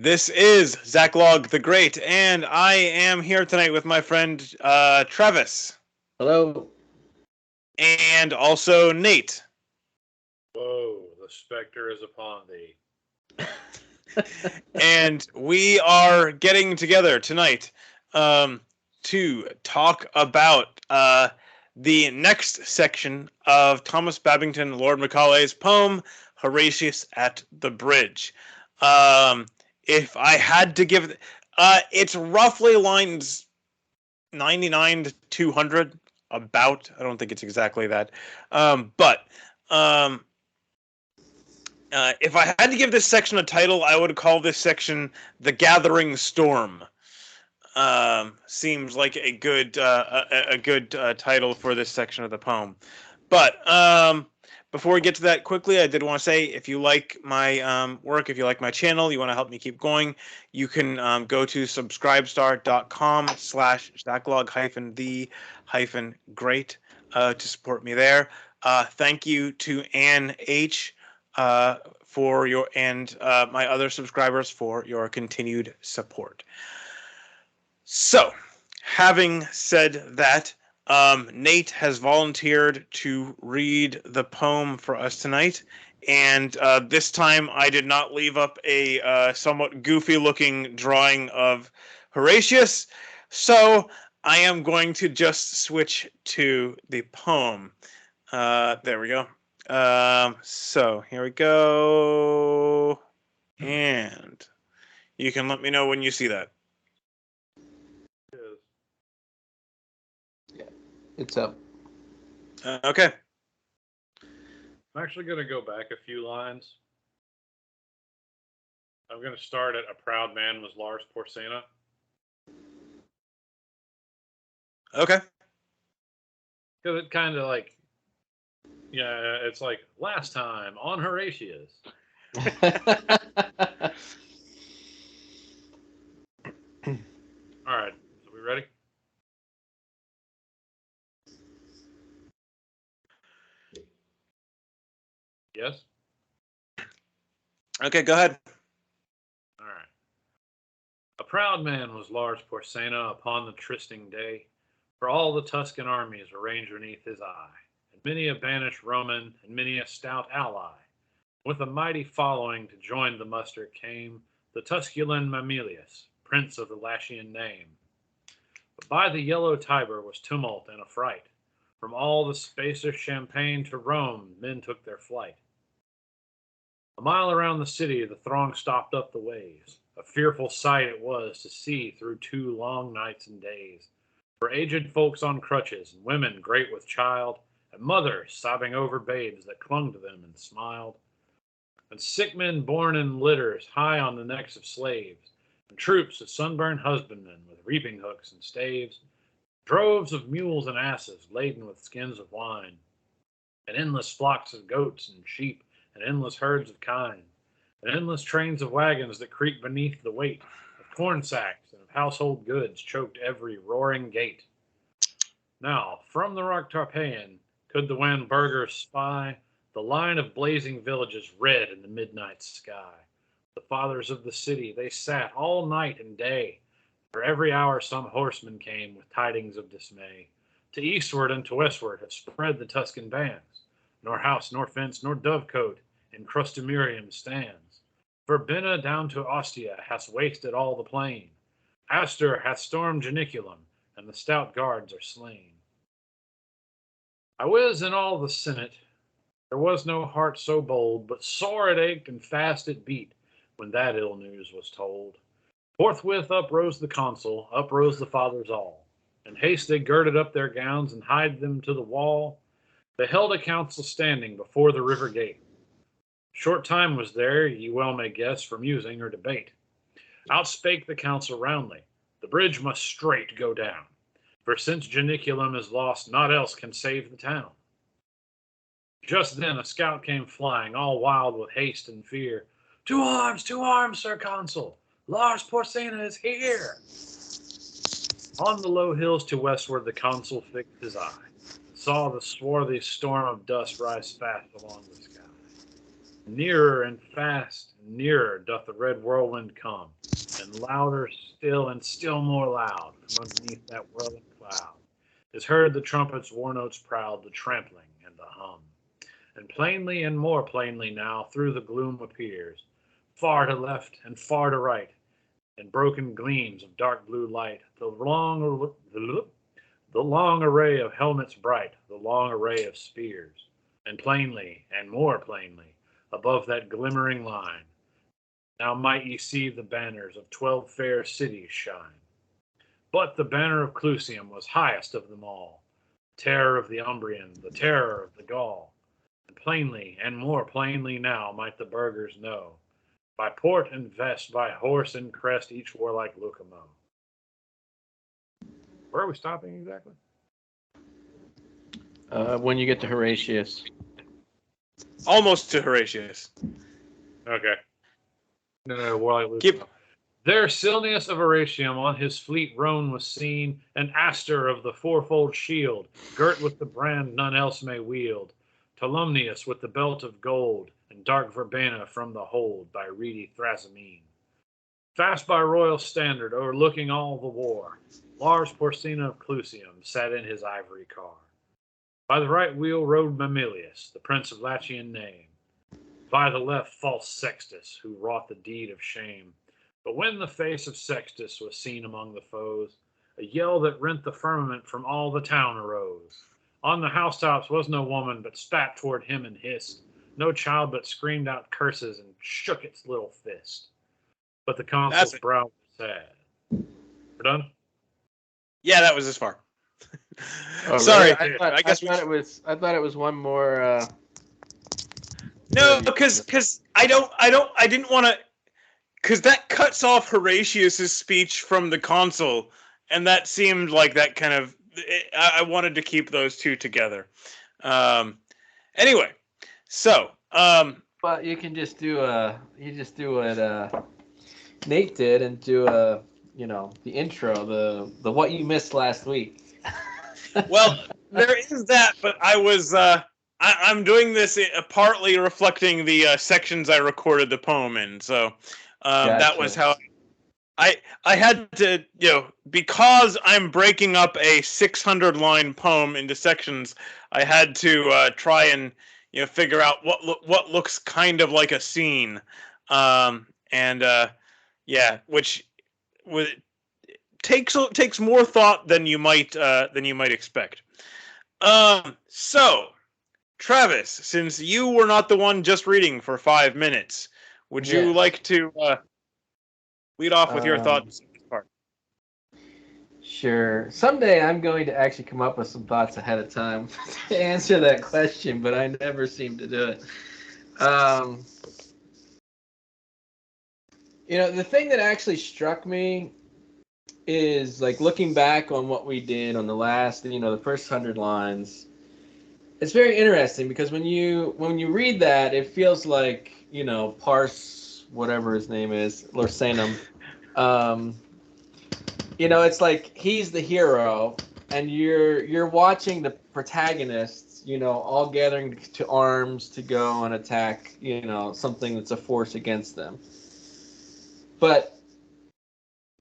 This is Zach Log the Great, and I am here tonight with my friend Travis. Hello. And also Nate. Whoa, the specter is upon thee. And we are getting together tonight to talk about the next section of Thomas Babington, Lord Macaulay's poem, Horatius at the Bridge. If I had to give it's roughly lines 99 to 200, about. I don't think it's exactly that. But if I had to give this section a title, I would call this section The Gathering Storm. Seems like a good title for this section of the poem. But before we get to that quickly, I did want to say, if you like my work, if you like my channel, you want to help me keep going, you can go to subscribestar.com/backlog-the-great to support me there. Thank you to Ann H. For your and my other subscribers for your continued support. So, having said that, Nate has volunteered to read the poem for us tonight, and this time I did not leave up a somewhat goofy-looking drawing of Horatius, so I am going to just switch to the poem. There we go. So here we go, and you can let me know when you see that. Yeah, it's up. Okay. I'm actually going to go back a few lines. I'm going to start at "A proud man was Lars Porsena." Okay. Because it kind of like, yeah, it's like last time on Horatius. All right, so we ready? Yes? Okay, go ahead. All right. A proud man was Lars Porsena upon the trysting day, for all the Tuscan armies arranged beneath his eye, and many a banished Roman and many a stout ally. With a mighty following to join the muster came the Tusculan Mamilius, prince of the Latian name. But by the yellow Tiber was tumult and affright. From all the space of Champagne to Rome, men took their flight. A mile around the city, the throng stopped up the ways. A fearful sight it was to see through 2 long nights and days. For aged folks on crutches, and women great with child, and mothers sobbing over babes that clung to them and smiled. And sick men borne in litters high on the necks of slaves, and troops of sunburned husbandmen with reaping hooks and staves, droves of mules and asses laden with skins of wine, and endless flocks of goats and sheep, and endless herds of kine, and endless trains of wagons that creaked beneath the weight of corn sacks and of household goods choked every roaring gate. Now, from the rock Tarpeian, could the wan burghers spy the line of blazing villages red in the midnight sky. The fathers of the city, they sat all night and day. For every hour some horseman came with tidings of dismay. To eastward and to westward have spread the Tuscan bands. Nor house, nor fence, nor dovecote in Crustumerium stands. For Benna down to Ostia hath wasted all the plain. Astur hath stormed Janiculum, and the stout guards are slain. I was in all the Senate. There was no heart so bold, but sore it ached and fast it beat when that ill news was told. Forthwith up rose the consul, up rose the fathers all. In haste they girded up their gowns and hied them to the wall. They held a council standing before the river gate. Short time was there, ye well may guess, for musing or debate. Out spake the council roundly, the bridge must straight go down, for since Janiculum is lost, naught else can save the town. Just then a scout came flying, all wild with haste and fear. To arms, Sir Consul! Lars Porsena is here! On the low hills to westward the consul fixed his eye, and saw the swarthy storm of dust rise fast along the sky. Nearer and fast, and nearer doth the red whirlwind come, and louder still and still more loud from underneath that whirling cloud is heard the trumpet's war notes proud, the trampling and the hum. And plainly and more plainly now through the gloom appears, far to left and far to right, in broken gleams of dark blue light, the long array of helmets bright, the long array of spears, and plainly and more plainly, above that glimmering line, now might ye see the banners of 12 fair cities shine. But the banner of Clusium was highest of them all, terror of the Umbrian, the terror of the Gaul. And plainly and more plainly now might the burghers know, by port and vest, by horse and crest, each warlike Lucamo. Where are we stopping exactly? When you get to Horatius. Almost to Horatius. Okay. No, warlike Lucamo. There Silnius of Horatium on his fleet roan was seen, and Astur of the fourfold shield, girt with the brand none else may wield, Tolumnius with the belt of gold, and dark Verbena from the hold by reedy Thrasymene. Fast by royal standard, overlooking all the war, Lars Porsena of Clusium sat in his ivory car. By the right wheel rode Mamilius, the prince of Latian name. By the left false Sextus, who wrought the deed of shame. But when the face of Sextus was seen among the foes, a yell that rent the firmament from all the town arose. On the housetops was no woman, but spat toward him and hissed. No child, but screamed out curses and shook its little fist. But the consul's brow was sad. We're done? Yeah, that was as far. Oh, Sorry, really? I guess I thought it was one more. No, because I didn't want to, because that cuts off Horatius's speech from the consul, and that seemed like that kind of. I wanted to keep those two together. Anyway, so. But you can just do what Nate did and do the intro, the what you missed last week. Well, there is that, but I was I'm doing this partly reflecting the sections I recorded the poem in. So Gotcha. That was how I had to, because I'm breaking up a 600-line poem into sections, I had to try and figure out what looks kind of like a scene, which takes more thought than you might expect. So, Travis, since you were not the one just reading for 5 minutes, would you like to lead off with your thoughts on this part? Sure. Someday I'm going to actually come up with some thoughts ahead of time to answer that question, but I never seem to do it. The thing that actually struck me is, like, looking back on what we did on the last, the first 100 lines. It's very interesting because when you read that, it feels like, Parse, whatever his name is, Lorsanum. It's like he's the hero, and you're watching the protagonists, all gathering to arms to go and attack, something that's a force against them. But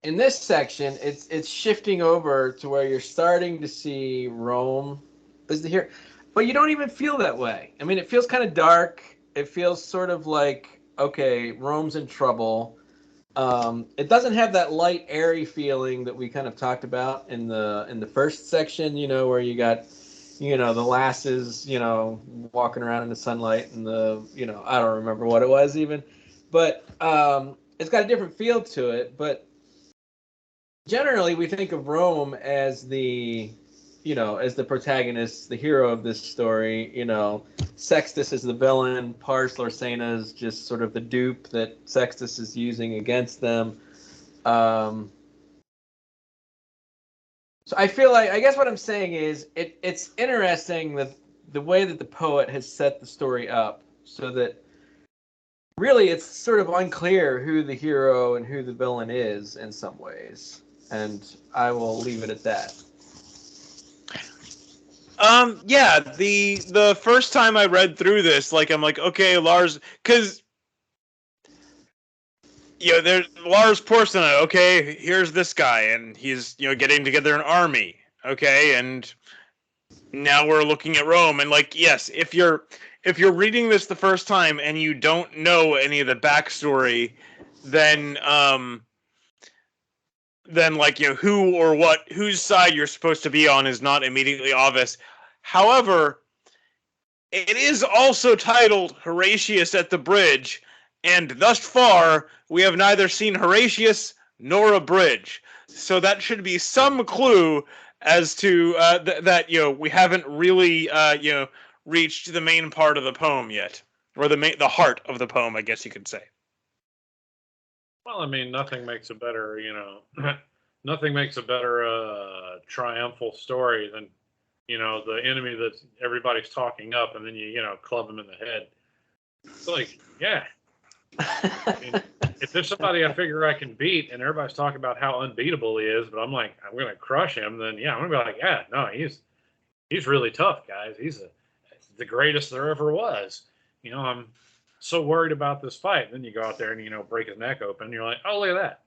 in this section, it's shifting over to where you're starting to see Rome as the hero, but you don't even feel that way. I mean, it feels kind of dark. It feels sort of like, okay, Rome's in trouble. It doesn't have that light, airy feeling that we kind of talked about in the first section, where you got, the lasses, walking around in the sunlight and I don't remember what it was even, but it's got a different feel to it. But generally, we think of Rome as the protagonist, the hero of this story. Sextus is the villain. Pars Lorsena is just sort of the dupe that Sextus is using against them. So I feel like, I guess what I'm saying is, it's interesting that the way that the poet has set the story up, so that really it's sort of unclear who the hero and who the villain is in some ways. And I will leave it at that. Yeah, the first time I read through this, like I'm like, okay, Lars, because there's Lars Porsche. Okay, here's this guy, and he's getting together an army. Okay, and now we're looking at Rome, and like, yes, if you're reading this the first time and you don't know any of the backstory, then like who or what whose side you're supposed to be on is not immediately obvious. However, it is also titled Horatius at the Bridge, and thus far we have neither seen Horatius nor a bridge. So that should be some clue as to that we haven't really reached the main part of the poem yet, or the heart of the poem, I guess you could say. Well, I mean, nothing makes a better, nothing makes a better triumphal story than, the enemy that everybody's talking up, and then you club them in the head. It's like, yeah. I mean, if there's somebody I figure I can beat, and everybody's talking about how unbeatable he is, but I'm like, I'm going to crush him, then yeah, I'm going to be like, yeah, no, he's really tough, guys. He's the greatest there ever was. I'm so worried about this fight. And then you go out there and break his neck open. And you're like, oh, look at that.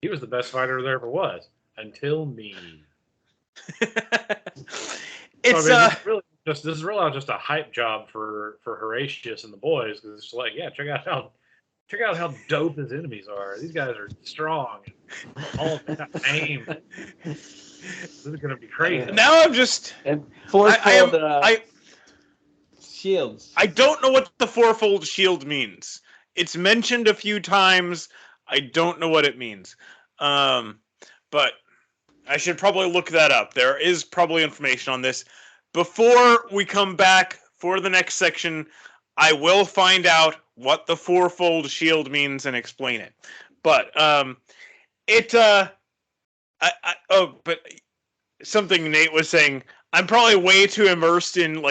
He was the best fighter there ever was until me. It's this is really just a hype job for Horatius and the boys, because it's like, yeah, check out how dope his enemies are. These guys are strong. All of them got names. This is gonna be crazy. Now I'm just and fourfold shields. I don't know what the fourfold shield means. It's mentioned a few times. I don't know what it means. But I should probably look that up. There is probably information on this. Before we come back for the next section, I will find out what the fourfold shield means and explain it. But but something Nate was saying, I'm probably way too immersed in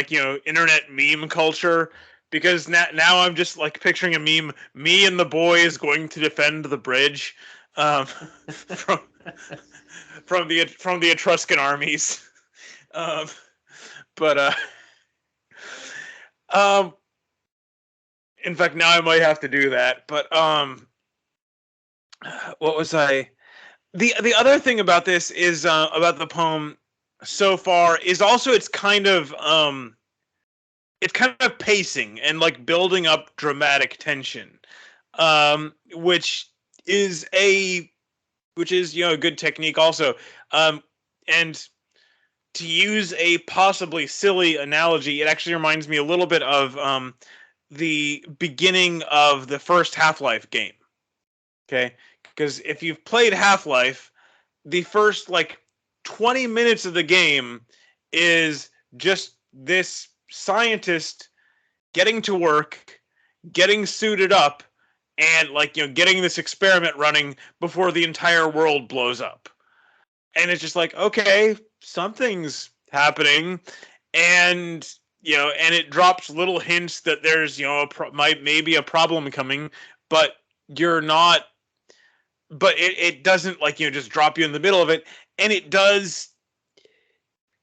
internet meme culture, because now I'm just like picturing a meme, me and the boys going to defend the bridge from the Etruscan armies. In fact, now I might have to do that. But what was I? The other thing about this is about the poem so far is also it's kind of pacing and like building up dramatic tension, which is a good technique also. And to use a possibly silly analogy, it actually reminds me a little bit of the beginning of the first Half-Life game. Okay, because if you've played Half-Life, the first 20 minutes of the game is just this scientist getting to work, getting suited up, and getting this experiment running before the entire world blows up. And it's just like, okay, something's happening, and and it drops little hints that there's maybe a problem coming, but you're not. But it doesn't just drop you in the middle of it, and it does.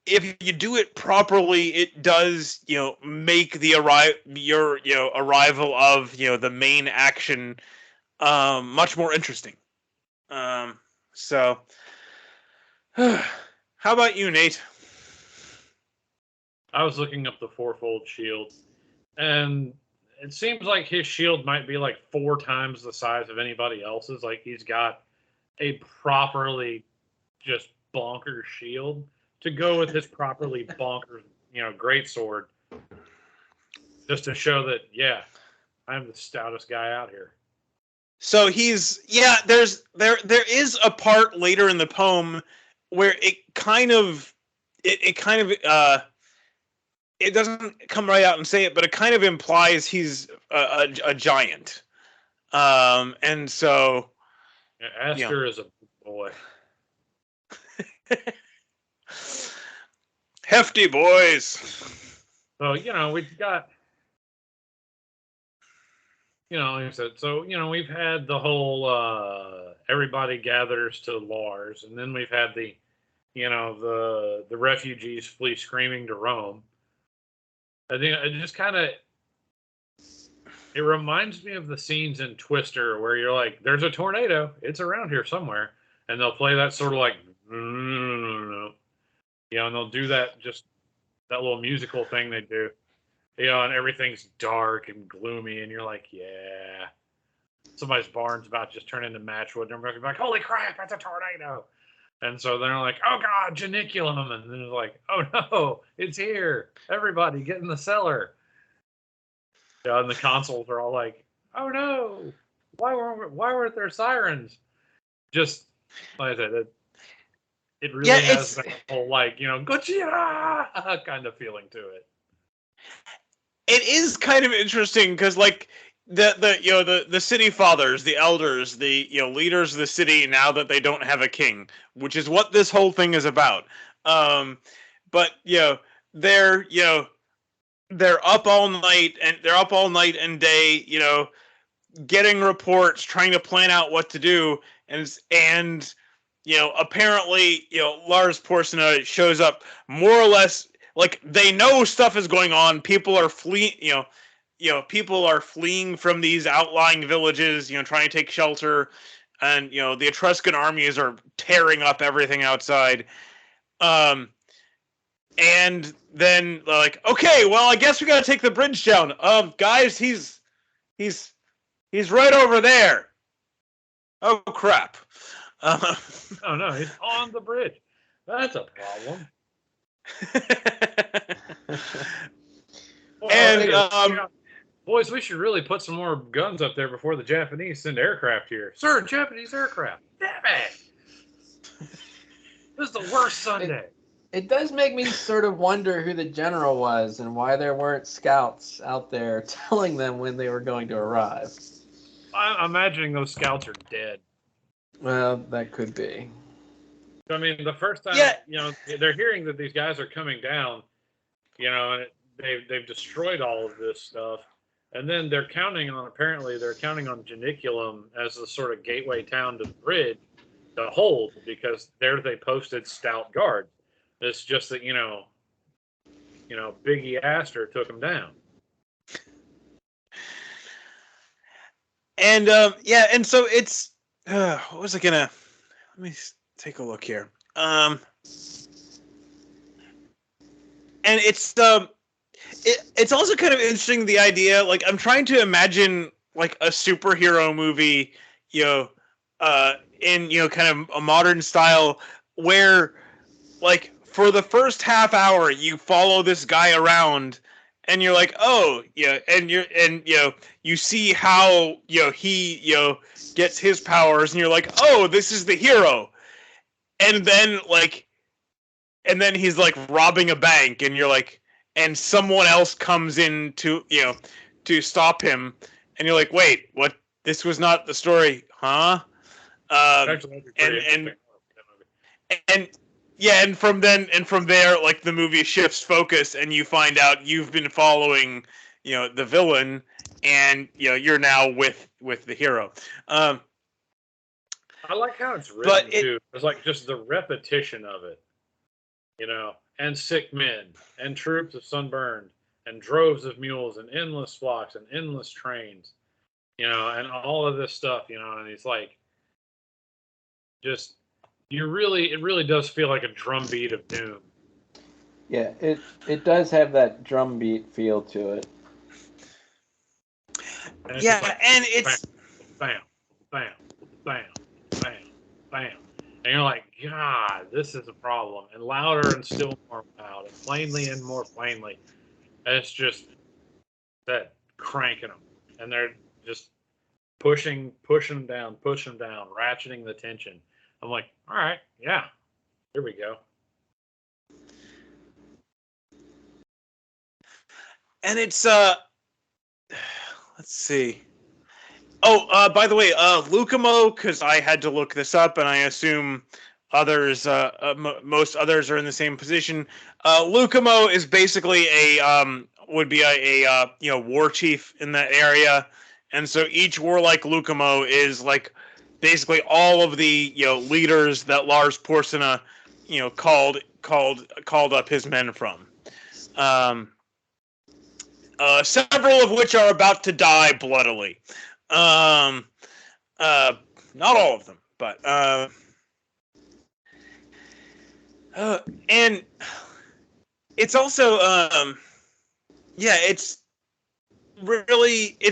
If you do it properly, it does make the arrival of the main action much more interesting. So. How about you, Nate? I was looking up the fourfold shield, and it seems like his shield might be 4 times the size of anybody else's. Like, he's got a properly just bonkers shield to go with his properly bonkers, greatsword, just to show that, yeah, I'm the stoutest guy out here. So there is a part later in the poem where it doesn't come right out and say it, but it kind of implies he's a giant. And so Aster is a boy. Hefty boys. So, we've got, like I said, so, we've had the whole everybody gathers to Lars, and then we've had the the refugees flee screaming to Rome. I think it just kind of it reminds me of the scenes in Twister where you're like, "There's a tornado. It's around here somewhere," and they'll play that sort of like, and they'll do that little musical thing they do, and everything's dark and gloomy, and you're like, "Yeah." Somebody's barn's about to just turn into matchwood, and everybody's like, "Holy crap, that's a tornado!" And so they're like, "Oh God, Janiculum!" And then it's like, "Oh no, it's here! Everybody, get in the cellar!" And the consoles are all like, "Oh no, why weren't there sirens?" Just like I said, it really has that whole Gojira kind of feeling to it. It is kind of interesting because the city fathers, the elders, the leaders of the city, now that they don't have a king, which is what this whole thing is about. But they're up all night and day, getting reports, trying to plan out what to do, and apparently Lars Porsena shows up more or less like they know stuff is going on. People are fleeing, people are fleeing from these outlying villages, trying to take shelter, and the Etruscan armies are tearing up everything outside. And then like, okay, well, I guess we got to take the bridge down. Guys, he's right over there. Oh crap. Oh no, he's on the bridge. That's a problem. And boys, we should really put some more guns up there before the Japanese send aircraft here. Sir, Japanese aircraft. Damn it! This is the worst Sunday. It does make me sort of wonder who the general was and why there weren't scouts out there telling them when they were going to arrive. I'm imagining those scouts are dead. Well, that could be. I mean, the first time, they're hearing that these guys are coming down, and they've destroyed all of this stuff, and then they're counting on Janiculum as the sort of gateway town to the bridge to hold, because there they posted stout guards. It's just that Biggie Astor took them down. And and so it's what was I gonna? Let me take a look here. And it's it's also kind of interesting, the idea. Like, I'm trying to imagine like a superhero movie, in kind of a modern style, where like for the first half hour you follow this guy around, and you're like, oh yeah, and you see how he gets his powers, and you're like, oh, this is the hero, and then he's like robbing a bank, and you're like, and someone else comes in to stop him, and you're like, wait, what? This was not the story, huh? And from there, like, the movie shifts focus, and you find out you've been following, the villain, and you're now with the hero. I like how it's written too. It's like just the repetition of it, and sick men, and troops of sunburned, and droves of mules, and endless flocks, and endless trains, and all of this stuff, and it's like, just. It really does feel like a drumbeat of doom. Yeah, it does have that drumbeat feel to it. And it's and it's bam, bam, bam, bam, bam, and you're like, God, this is a problem, and louder and still more loud, and plainly and more plainly, and it's just that cranking them, and they're just pushing them down, ratcheting the tension. I'm like, all right, yeah, here we go. And it's let's see. Oh, by the way, Lucamo, because I had to look this up, and I assume others, most others are in the same position. Lucamo is basically would be a war chief in that area, and so each warlike Lucamo is like basically all of the leaders that Lars Porsena called up his men from. Several of which are about to die bloodily. Not all of them, but and it's also it's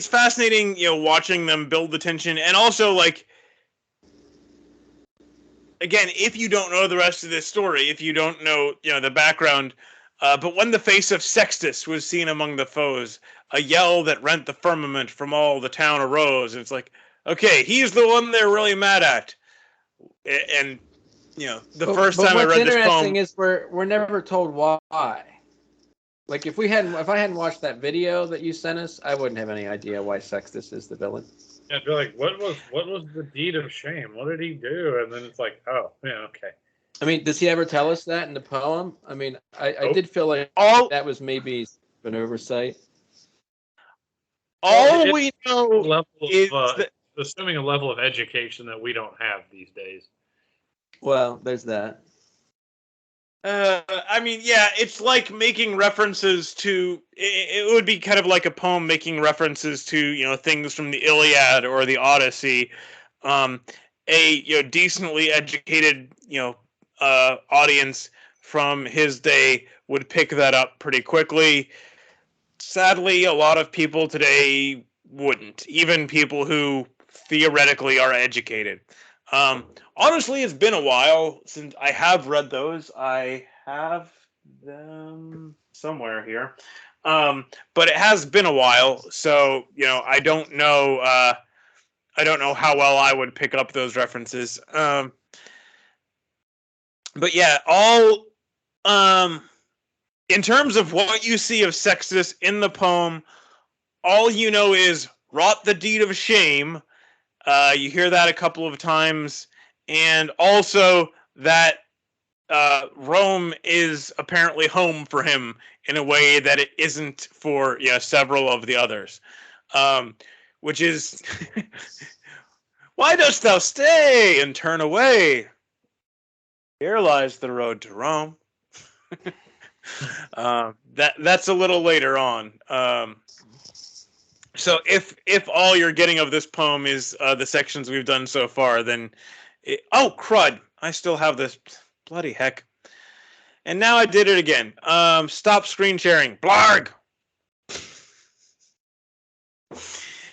fascinating, watching them build the tension, and also like, again, if you don't know the rest of this story, if you don't know, the background, but when the face of Sextus was seen among the foes, a yell that rent the firmament from all the town arose. And it's like, okay, he's the one they're really mad at. And first time I read this poem, what's interesting is we're never told why. Like if I hadn't watched that video that you sent us, I wouldn't have any idea why Sextus is the villain. Yeah, I'd be like, what was the deed of shame? What did he do? And then it's like, oh, yeah, okay. I mean, does he ever tell us that in the poem? I mean, I did feel like that was maybe an oversight. All we know is assuming a level of education that we don't have these days. Well, there's that. I mean, yeah, it's like making references to. It would be kind of like a poem making references to things from the Iliad or the Odyssey. A decently educated audience from his day would pick that up pretty quickly. Sadly, a lot of people today wouldn't, even people who theoretically are educated. Honestly, it's been a while since I have read those. I have them somewhere here. But it has been a while, so I don't know how well I would pick up those references. But yeah, in terms of what you see of Sextus in the poem, all you know is wrought the deed of shame. You hear that a couple of times, and also that Rome is apparently home for him in a way that it isn't for several of the others, which is why dost thou stay and turn away? Here lies the road to Rome. That's a little later on. So if all you're getting of this poem is the sections we've done so far, then oh crud! I still have this. Bloody heck! And now I did it again. Stop screen sharing. Blarg.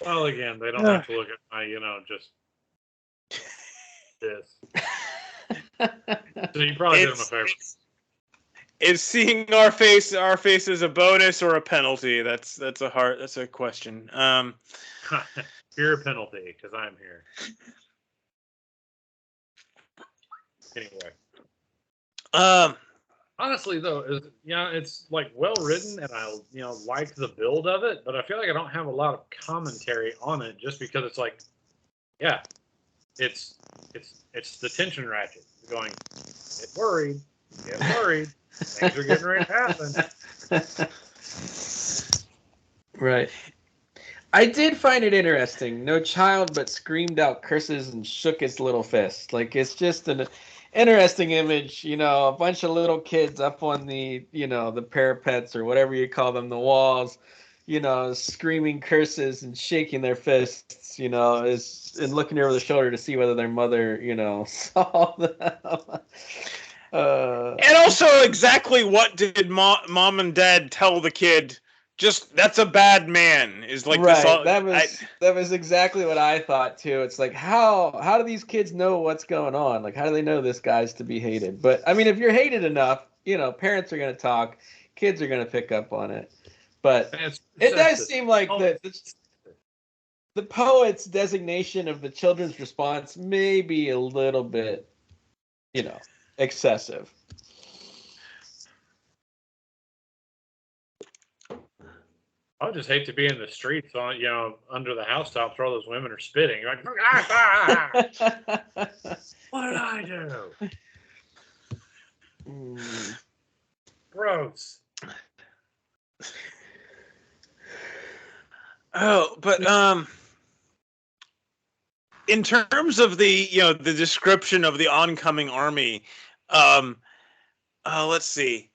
Well, again, they don't have to look at my, just this. So you probably did them a favor. Is seeing our faces a bonus or a penalty? That's a question. Pure penalty, because I'm here. Anyway. Honestly, though, it's like well written, and I like the build of it, but I feel like I don't have a lot of commentary on it, just because it's like, yeah, it's the tension ratchet going. Get worried. Things are getting ready to happen. Right. I did find it interesting. No child but screamed out curses and shook his little fist. Like, it's just an interesting image, a bunch of little kids up on the, the parapets or whatever you call them, the walls, screaming curses and shaking their fists, and looking over the shoulder to see whether their mother, saw them. And also, exactly what did mom and dad tell the kid? Just, that's a bad man. Is like right. That was exactly what I thought too. It's like, how do these kids know what's going on? Like, how do they know this guy's to be hated? But I mean, if you're hated enough, parents are going to talk, kids are going to pick up on it. But it does seem like the poet's designation of the children's response may be a little bit, excessive. I would just hate to be in the streets on, under the housetops where all those women are spitting. You're like, what did I do? Gross. Oh, but in terms of the the description of the oncoming army, let's see.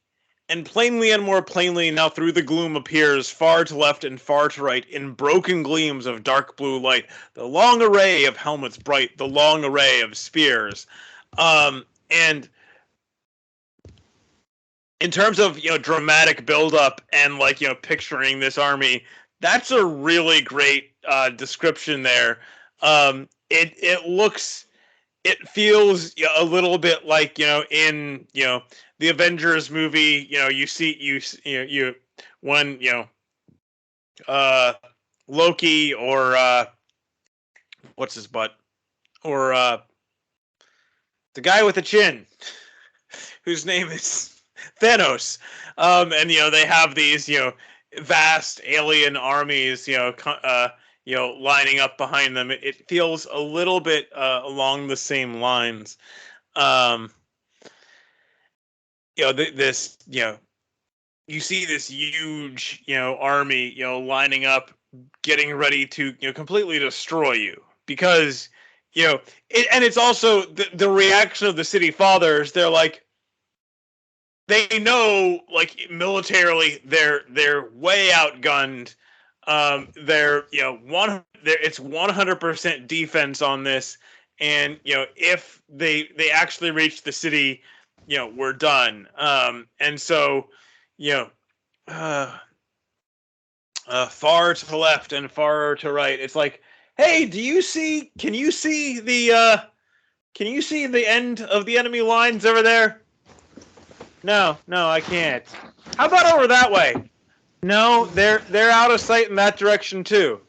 And plainly and more plainly now through the gloom appears, far to left and far to right, in broken gleams of dark blue light, the long array of helmets bright, the long array of spears. And in terms of, dramatic buildup and, like, picturing this army, that's a really great description there. It feels a little bit like, in, the Avengers movie, when, Loki or what's his butt? Or the guy with the chin, whose name is Thanos. And, they have these, vast alien armies, lining up behind them. It feels a little bit along the same lines. This, you see this huge, army, lining up, getting ready to, completely destroy you, because, and it's also the reaction of the city fathers. They're like, they know, like, militarily, they're way outgunned. It's 100% defense on this, and if they actually reach the city, we're done. And so, far to the left and far to right, it's like, hey, can you see the end of the enemy lines over there? No, I can't. How about over that way? No, they're out of sight in that direction too.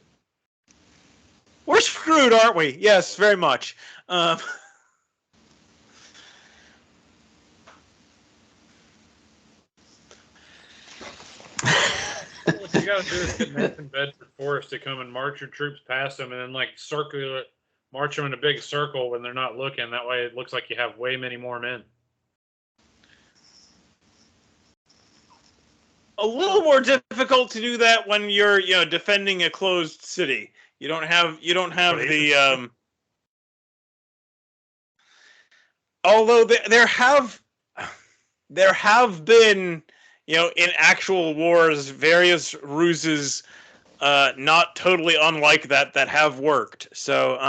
We're screwed, aren't we? Yes, very much. What you gotta do is get Nathan Bedford Forrest to come and march your troops past them, and then, like, march them in a big circle when they're not looking. That way, it looks like you have way many more men. A little more difficult to do that when you're, defending a closed city. You don't have the although there have been, in actual wars, various ruses not totally unlike that have worked. So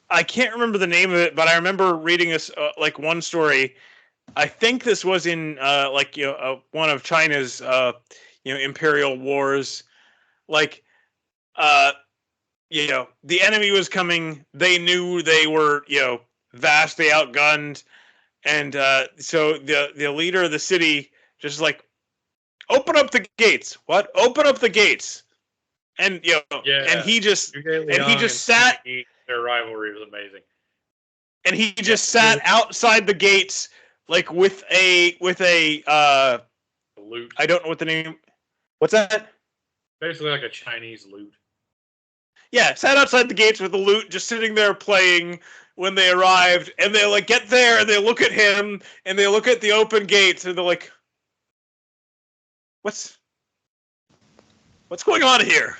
I can't remember the name of it, but I remember reading this like one story. I think this was in one of China's imperial wars. Like, the enemy was coming. They knew they were, vastly outgunned, and so the leader of the city just, like, open up the gates. What? Open up the gates. And and he just sat. Their rivalry was amazing. And he just sat outside the gates, like, with a loot. I don't know what the name. What's that? Basically like a Chinese loot. Yeah, sat outside the gates with the loot, just sitting there playing when they arrived, and they, like, get there and they look at him and they look at the open gates and they're like, what's going on here?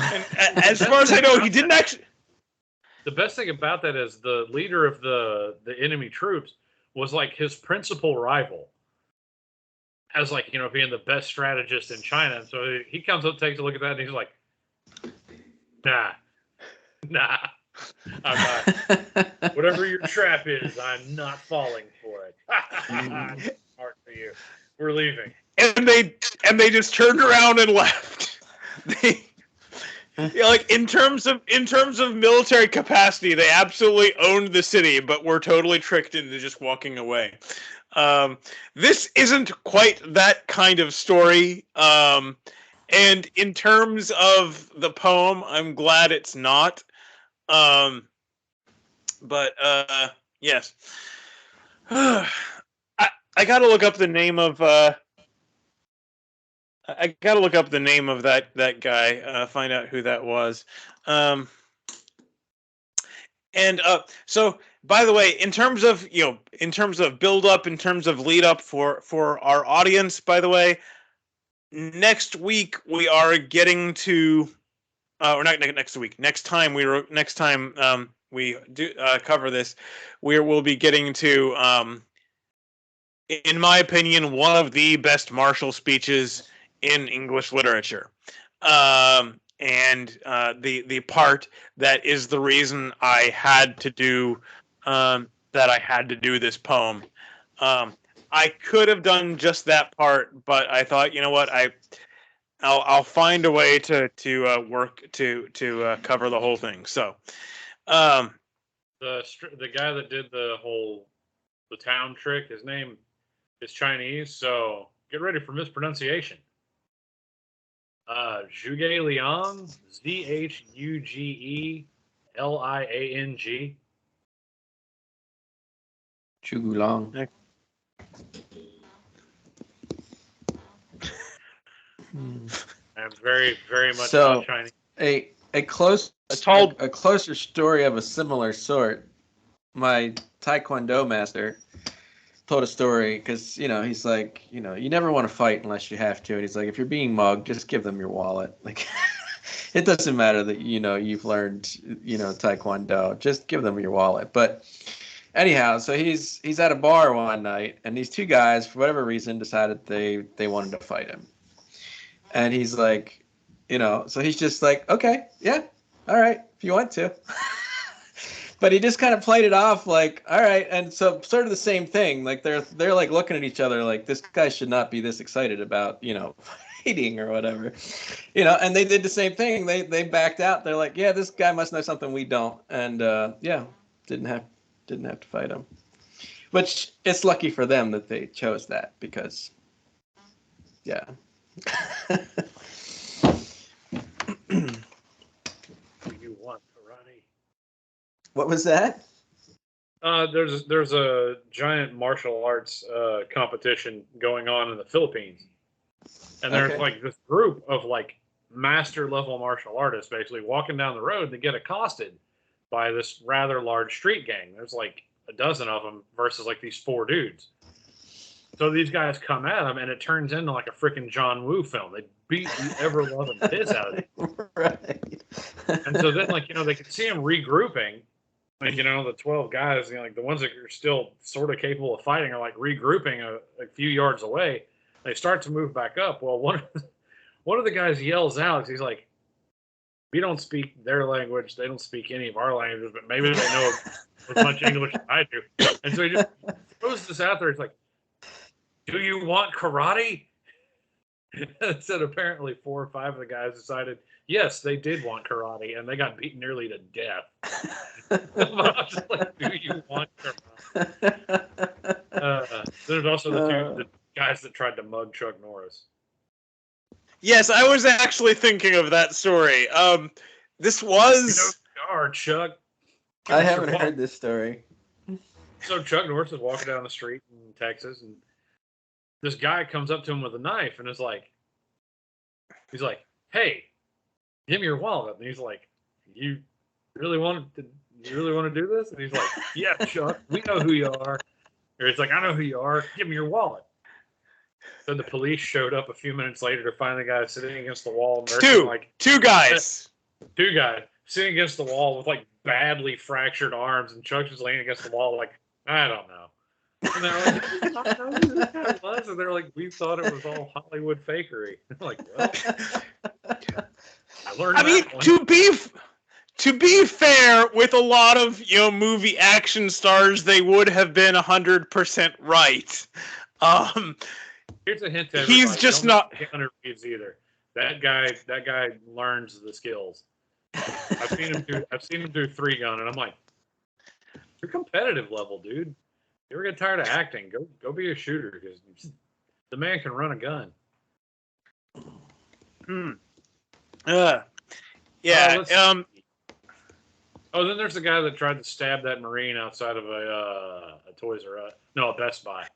And as far as I know, he didn't actually. The best thing about that is the leader of the enemy troops was, like, his principal rival, as, like, being the best strategist in China. And so he comes up, takes a look at that, and he's like, nah, I'm not. Whatever your trap is, I'm not falling for it. Smart for you. We're leaving. And they just turned around and left. Like, in terms of military capacity, they absolutely owned the city, but were totally tricked into just walking away. This isn't quite that kind of story. And in terms of the poem, I'm glad it's not. But yes. I gotta look up the name of that guy, find out who that was. And so, by the way, in terms of build up, in terms of lead up for our audience, by the way, next week we are getting to, or not next week, next time we do cover this, we'll be getting to in my opinion, one of the best martial speeches in English literature. And the part that is the reason I had to do this poem. I could have done just that part, but I thought, you know what, I'll find a way to work to cover the whole thing. So, um, The guy that did the town trick, his name is Chinese, so get ready for mispronunciation. Zhuge Liang, Zhuge Liang. Zhuge Liang. I'm very, very much So, not Chinese. a closer story of a similar sort. My Taekwondo master told a story because he's like, you never want to fight unless you have to, and he's like, if you're being mugged, just give them your wallet. Like, it doesn't matter that you've learned Taekwondo, just give them your wallet. But anyhow, so he's at a bar one night, and these two guys, for whatever reason, decided they wanted to fight him. And he's like, so he's just like, okay, yeah, all right, if you want to. But he just kind of played it off like, all right. And so sort of the same thing. Like they're like looking at each other like, this guy should not be this excited about, fighting or whatever. And they did the same thing. They backed out. They're like, yeah, this guy must know something we don't. And yeah, didn't have to fight him. Which it's lucky for them that they chose that because yeah. Do you want karate? What was that? There's a giant martial arts competition going on in the Philippines, and there's like this group of like master level martial artists basically walking down the road. They get accosted by this rather large street gang. There's like a dozen of them versus like these 4 dudes. So these guys come at them, and it turns into like a freaking John Woo film. They beat the ever-loving piss out of it. Right. And so then, like, they could see them regrouping. Like, the 12 guys, like the ones that are still sort of capable of fighting are like regrouping a few yards away. They start to move back up. Well, one of the guys yells out, he's like, we don't speak their language. They don't speak any of our languages, but maybe they know as much English as I do. And so he just throws this out there. It's like, do you want karate? And said apparently 4 or 5 of the guys decided, yes, they did want karate, and they got beaten nearly to death. But I was just like, do you want karate? There's also the guys that tried to mug Chuck Norris. Yes, I was actually thinking of that story. This was... Chuck. I haven't heard this story. So Chuck Norris is walking down the street in Texas, and this guy comes up to him with a knife and he's like, hey, give me your wallet. And he's like, you really want to do this? And he's like, yeah, Chuck, we know who you are. Or he's like, I know who you are. Give me your wallet. So the police showed up a few minutes later to find the guy sitting against the wall. Two guys sitting against the wall with like badly fractured arms, and Chuck's just laying against the wall like, I don't know. And they're like, I don't know who this guy was. And they're like, we thought it was all Hollywood fakery. I'm like, well, I learned. I mean, to be fair, with a lot of movie action stars, they would have been 100% right. Here's a hint to everybody. He's just not Keanu Reeves either. That guy learns the skills. I've seen him do 3 gun, and I'm like, you're competitive level, dude. You ever get tired of acting? Go be a shooter, because the man can run a gun. Yeah. Oh, then there's the guy that tried to stab that Marine outside of a Toys R Us. No, a Best Buy.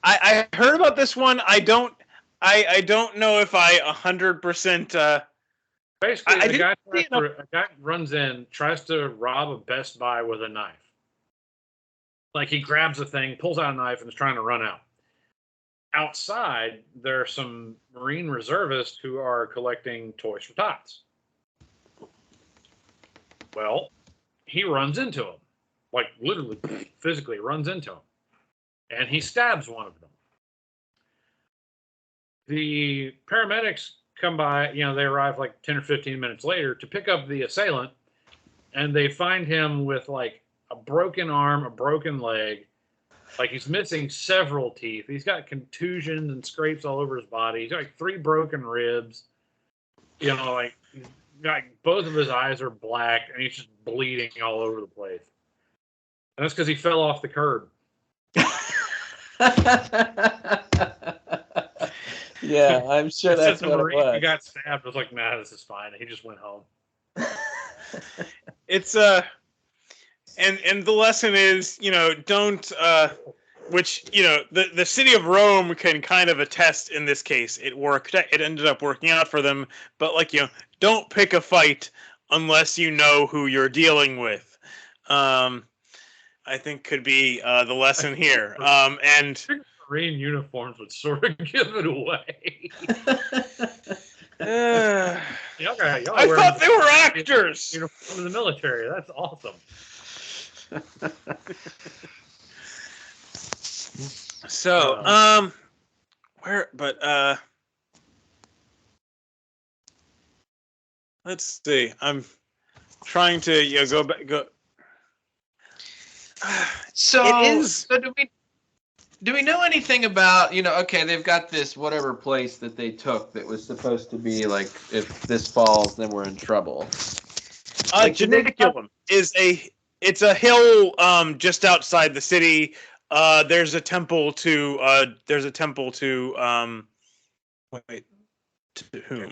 I heard about this one. I don't know if I 100%. Basically, a guy runs in, tries to rob a Best Buy with a knife. Like, he grabs a thing, pulls out a knife, and is trying to run out. Outside, there are some Marine reservists who are collecting Toys for Tots. Well, he runs into them. Like, literally, physically runs into them. and he stabs one of them. The paramedics come by, they arrive like 10 or 15 minutes later to pick up the assailant, and they find him with like a broken arm, a broken leg, like he's missing several teeth. He's got contusions and scrapes all over his body. He's got like 3 broken ribs. Like he's got both of his eyes are black, and he's just bleeding all over the place. And that's because he fell off the curb. Yeah, I'm sure that's what it was. He got stabbed. I was like, nah, this is fine. And he just went home. It's and the lesson is, don't which, the city of Rome can kind of attest in this case. It worked. It ended up working out for them, but don't pick a fight unless you know who you're dealing with. I think could be the lesson here. And Marine uniforms would sort of give it away. I y'all thought they were actors. Uniform in the military. That's awesome. So, let's see. I'm trying to go. So it is. So do we know anything about, okay, they've got this whatever place that they took that was supposed to be like, if this falls, then we're in trouble. Janiculum it's a hill just outside the city. There's a temple to wait, to whom?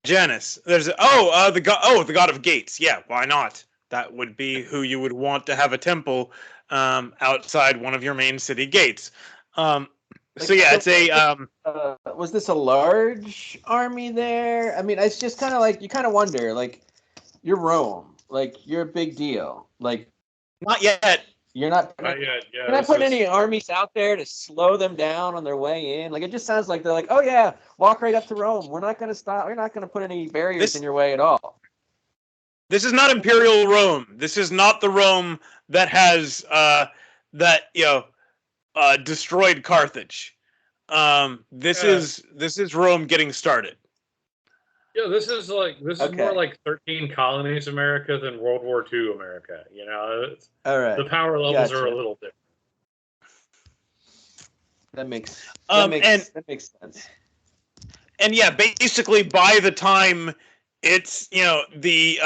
Janus. There's the god of gates. Yeah, why not? That would be who you would want to have a temple outside one of your main city gates. It's a was this a large army there? I mean, it's just kind of like you kind of wonder, like you're Rome, like you're a big deal, like not yet. You're not. Not yet. Yeah. Can I put any armies out there to slow them down on their way in? Like it just sounds like they're like, oh yeah, walk right up to Rome. We're not going to stop. We're not going to put any barriers in your way at all. This is not Imperial Rome. This is not the Rome that has destroyed Carthage. This is Rome getting started. Yeah, this is more like 13 colonies America than World War II America. All right. The power levels are a little different. That makes sense. And yeah, basically by the time it's the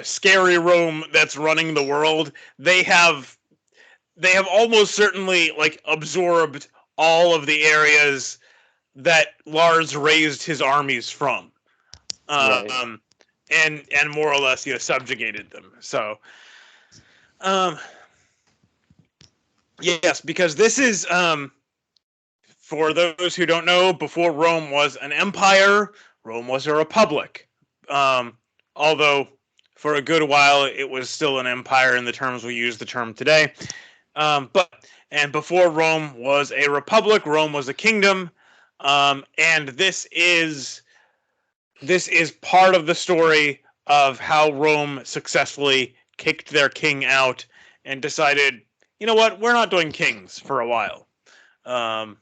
scary Rome that's running the world, they have almost certainly absorbed all of the areas that Lars raised his armies from. Right. And more or less subjugated them. So yes, because this is for those who don't know, before Rome was an empire, Rome was a republic. Although for a good while it was still an empire in the terms we use the term today. But before Rome was a republic, Rome was a kingdom. And this is part of the story of how Rome successfully kicked their king out and decided, you know what, we're not doing kings for a while. And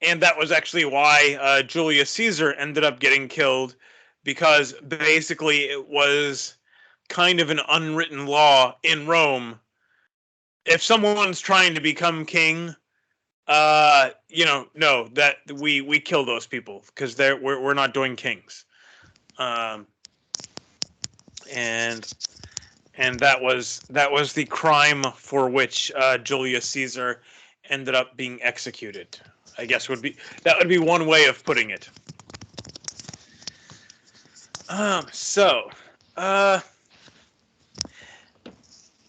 that was actually why Julius Caesar ended up getting killed, because basically it was kind of an unwritten law in Rome. If someone's trying to become king, no, that we kill those people because we're not doing kings. And that was the crime for which Julius Caesar ended up being executed. I guess would be one way of putting it.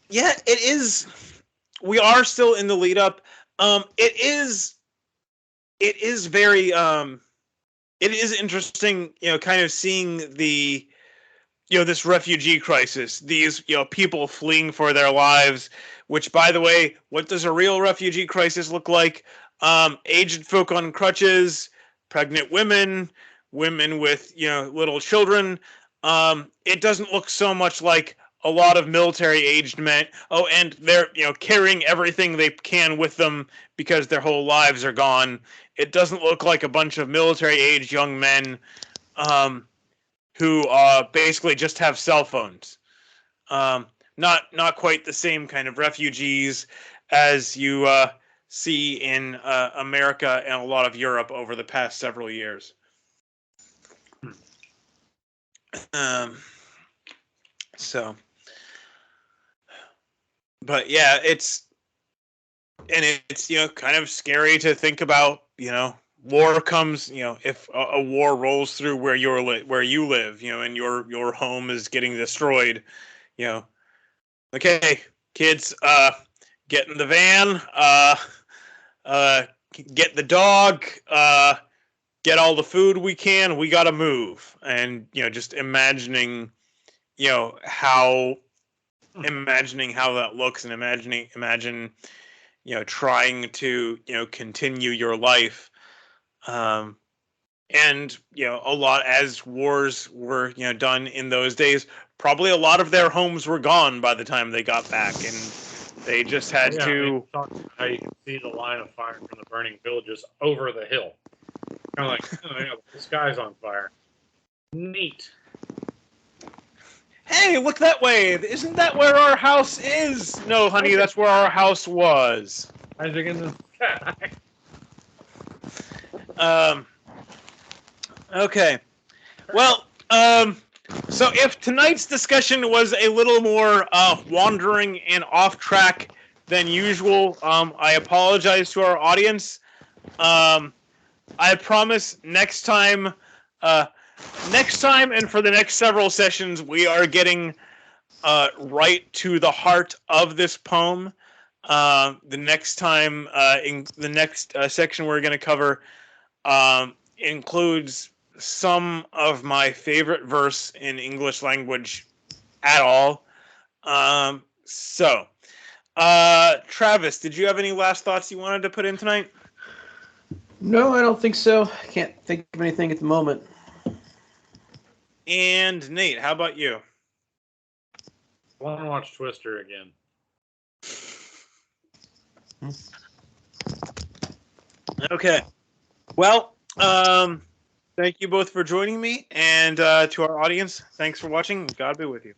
Yeah, it is. We are still in the lead up. It is very it is interesting, kind of seeing the this refugee crisis, these people fleeing for their lives, which, by the way, what does a real refugee crisis look like? Aged folk on crutches, pregnant women, women with, little children. It doesn't look so much like a lot of military-aged men. Oh, and they're, carrying everything they can with them because their whole lives are gone. It doesn't look like a bunch of military-aged young men who basically just have cell phones. Not quite the same kind of refugees as you see in America and a lot of Europe over the past several years. But yeah, it's kind of scary to think about. War comes. If a war rolls through where you live, and your home is getting destroyed. Okay, kids, get in the van. Get the dog. Get all the food we can. We gotta move. And just imagining how that looks, and imagine trying to continue your life, and a lot, as wars were done in those days, probably a lot of their homes were gone by the time they got back, and they just had to talk about how you can see the line of fire from the burning villages over the hill, kind of like the sky's on fire. Neat. Hey, look that way! Isn't that where our house is? No, honey, that's where our house was. Magic in the sky. Okay. Well, so if tonight's discussion was a little more wandering and off track than usual, I apologize to our audience. I promise next time and for the next several sessions, we are getting right to the heart of this poem. The next time, in the next section we're going to cover includes some of my favorite verse in English language at all. Travis, did you have any last thoughts you wanted to put in tonight? No, I don't think so. I can't think of anything at the moment. And Nate, how about you? I want to watch Twister again. Okay. Well, thank you both for joining me, and to our audience, thanks for watching. God be with you.